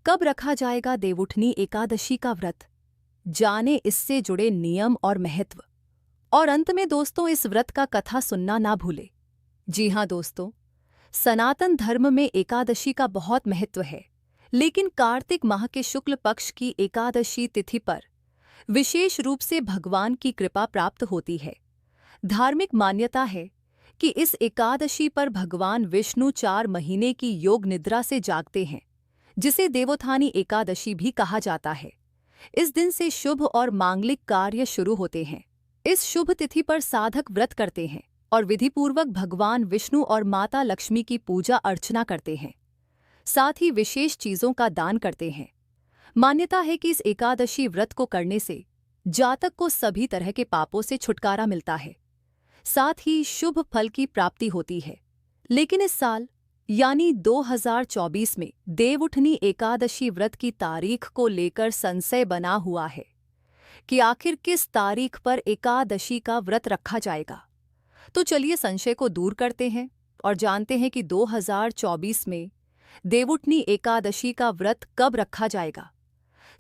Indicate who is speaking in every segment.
Speaker 1: कब रखा जाएगा देवउठनी एकादशी का व्रत? जाने इससे जुड़े नियम और महत्व। और अंत में दोस्तों, इस व्रत का कथा सुनना ना भूले। जी हाँ दोस्तों, सनातन धर्म में एकादशी का बहुत महत्व है, लेकिन कार्तिक माह के शुक्ल पक्ष की एकादशी तिथि पर विशेष रूप से भगवान की कृपा प्राप्त होती है। धार्मिक मान्यता है कि इस एकादशी पर भगवान विष्णु 4 महीने की योग निद्रा से जागते हैं, जिसे देवोत्थानी एकादशी भी कहा जाता है। इस दिन से शुभ और मांगलिक कार्य शुरू होते हैं। इस शुभ तिथि पर साधक व्रत करते हैं और विधिपूर्वक भगवान विष्णु और माता लक्ष्मी की पूजा अर्चना करते हैं। साथ ही विशेष चीजों का दान करते हैं। मान्यता है कि इस एकादशी व्रत को करने से जातक को सभी तरह के पापों से छुटकारा मिलता है, साथ ही शुभ फल की प्राप्ति होती है। लेकिन इस साल यानी 2024 में देवउठनी एकादशी व्रत की तारीख को लेकर संशय बना हुआ है कि आखिर किस तारीख पर एकादशी का व्रत रखा जाएगा। तो चलिए संशय को दूर करते हैं और जानते हैं कि 2024 में देवउठनी एकादशी का व्रत कब रखा जाएगा।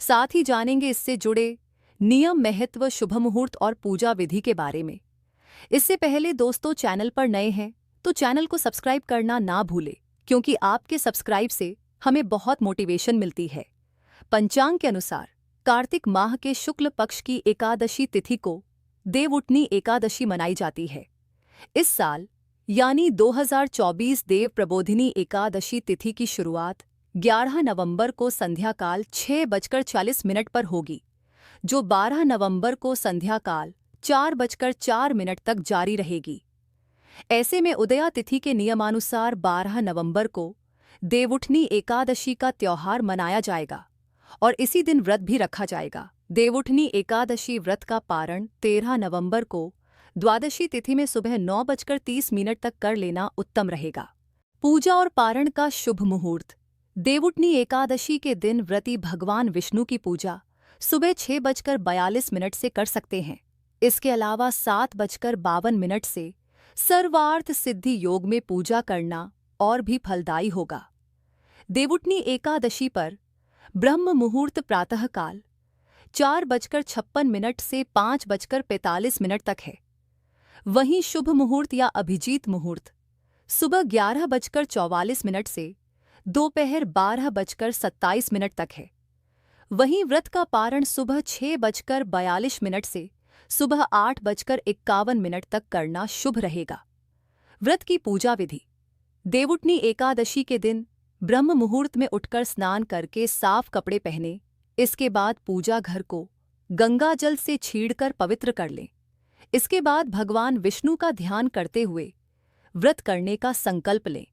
Speaker 1: साथ ही जानेंगे इससे जुड़े नियम, महत्व, शुभ मुहूर्त और पूजा विधि के बारे में। इससे पहले दोस्तों, चैनल पर नए हैं तो चैनल को सब्सक्राइब करना ना भूले, क्योंकि आपके सब्सक्राइब से हमें बहुत मोटिवेशन मिलती है। पंचांग के अनुसार कार्तिक माह के शुक्ल पक्ष की एकादशी तिथि को देवउठनी एकादशी मनाई जाती है। इस साल यानी 2024 देव प्रबोधिनी एकादशी तिथि की शुरुआत 11 नवंबर को संध्याकाल 6:40 पर होगी, जो 12 नवंबर को संध्याकाल 4:04 तक जारी रहेगी। ऐसे में उदया तिथि के नियमानुसार 12 नवंबर को देवउठनी एकादशी का त्योहार मनाया जाएगा और इसी दिन व्रत भी रखा जाएगा। देवउठनी एकादशी व्रत का पारण 13 नवंबर को द्वादशी तिथि में सुबह 9:30 तक कर लेना उत्तम रहेगा। पूजा और पारण का शुभ मुहूर्त। देवउठनी एकादशी के दिन व्रती भगवान विष्णु की पूजा सुबह 6:42 से कर सकते हैं। इसके अलावा 7:52 से सर्वार्थ सिद्धि योग में पूजा करना और भी फलदायी होगा। देवउठनी एकादशी पर ब्रह्म मुहूर्त प्रातःकाल 4:56 से 5:45 तक है। वहीं शुभ मुहूर्त या अभिजीत मुहूर्त सुबह 11:44 से दोपहर 12:27 तक है। वहीं व्रत का पारण सुबह 6:42 से सुबह 8:51 तक करना शुभ रहेगा। व्रत की पूजा विधि। देवउठनी एकादशी के दिन ब्रह्म मुहूर्त में उठकर स्नान करके साफ कपड़े पहने। इसके बाद पूजा घर को गंगा जल से छीड़कर पवित्र कर लें। इसके बाद भगवान विष्णु का ध्यान करते हुए व्रत करने का संकल्प लें।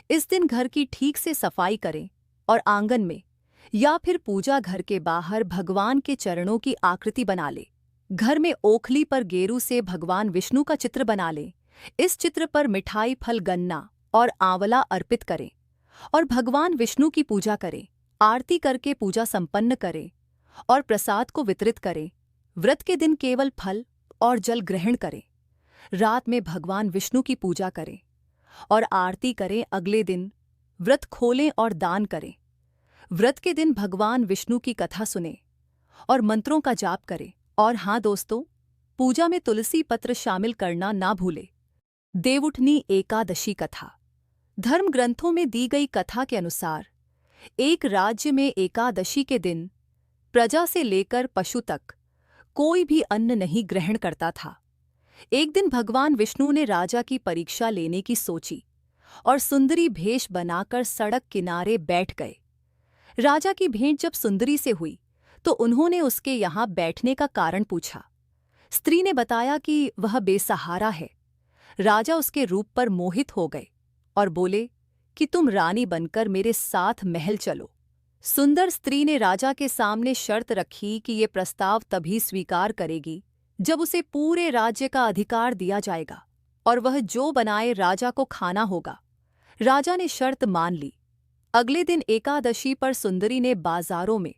Speaker 1: इस दिन घर की ठीक से सफाई करें और आंगन में या फिर पूजा घर के बाहर भगवान के चरणों की आकृति बना लें। घर में ओखली पर गेरू से भगवान विष्णु का चित्र बना लें। इस चित्र पर मिठाई, फल, गन्ना और आंवला अर्पित करें और भगवान विष्णु की पूजा करें। आरती करके पूजा संपन्न करें और प्रसाद को वितरित करें। व्रत के दिन केवल फल और जल ग्रहण करें। रात में भगवान विष्णु की पूजा करें और आरती करें। अगले दिन व्रत खोलें और दान करें। व्रत के दिन भगवान विष्णु की कथा सुनें और मंत्रों का जाप करें। और हाँ दोस्तों, पूजा में तुलसी पत्र शामिल करना ना भूले। देवउठनी एकादशी कथा। धर्म ग्रंथों में दी गई कथा के अनुसार एक राज्य में एकादशी के दिन प्रजा से लेकर पशु तक कोई भी अन्न नहीं ग्रहण करता था। एक दिन भगवान विष्णु ने राजा की परीक्षा लेने की सोची और सुंदरी भेष बनाकर सड़क किनारे बैठ गए। राजा की भेंट जब सुंदरी से हुई तो उन्होंने उसके यहाँ बैठने का कारण पूछा। स्त्री ने बताया कि वह बेसहारा है। राजा उसके रूप पर मोहित हो गए और बोले कि तुम रानी बनकर मेरे साथ महल चलो। सुंदर स्त्री ने राजा के सामने शर्त रखी कि ये प्रस्ताव तभी स्वीकार करेगी जब उसे पूरे राज्य का अधिकार दिया जाएगा और वह जो बनाए राजा को खाना होगा। राजा ने शर्त मान ली। अगले दिन एकादशी पर सुंदरी ने बाजारों में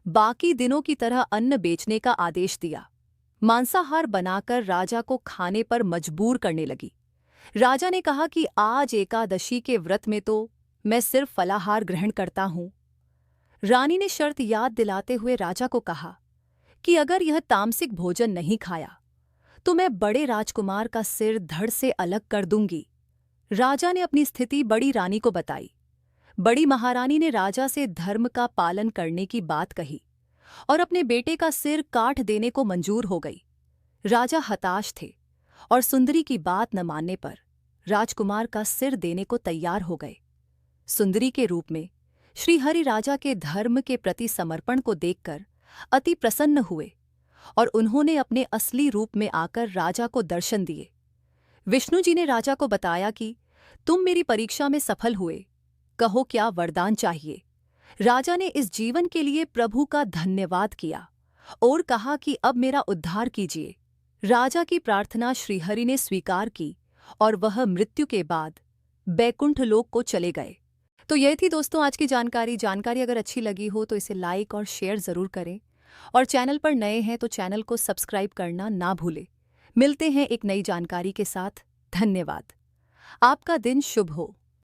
Speaker 1: बाकी दिनों की तरह अन्न बेचने का आदेश दिया। मांसाहार बनाकर राजा को खाने पर मजबूर करने लगी। राजा ने कहा कि आज एकादशी के व्रत में तो मैं सिर्फ फलाहार ग्रहण करता हूँ। रानी ने शर्त याद दिलाते हुए राजा को कहा कि अगर यह तामसिक भोजन नहीं खाया तो मैं बड़े राजकुमार का सिर धड़ से अलग कर दूंगी। राजा ने अपनी स्थिति बड़ी रानी को बताई। बड़ी महारानी ने राजा से धर्म का पालन करने की बात कही और अपने बेटे का सिर काट देने को मंजूर हो गई। राजा हताश थे और सुंदरी की बात न मानने पर राजकुमार का सिर देने को तैयार हो गए। सुंदरी के रूप में श्रीहरि राजा के धर्म के प्रति समर्पण को देखकर अति प्रसन्न हुए और उन्होंने अपने असली रूप में आकर राजा को दर्शन दिए। विष्णु जी ने राजा को बताया कि तुम मेरी परीक्षा में सफल हुए, कहो क्या वरदान चाहिए। राजा ने इस जीवन के लिए प्रभु का धन्यवाद किया और कहा कि अब मेरा उद्धार कीजिए। राजा की प्रार्थना श्रीहरि ने स्वीकार की और वह मृत्यु के बाद बैकुंठ लोक को चले गए। तो यह थी दोस्तों आज की जानकारी अगर अच्छी लगी हो तो इसे लाइक और शेयर ज़रूर करें और चैनल पर नए हैं तो चैनल को सब्सक्राइब करना ना भूलें। मिलते हैं एक नई जानकारी के साथ। धन्यवाद। आपका दिन शुभ हो।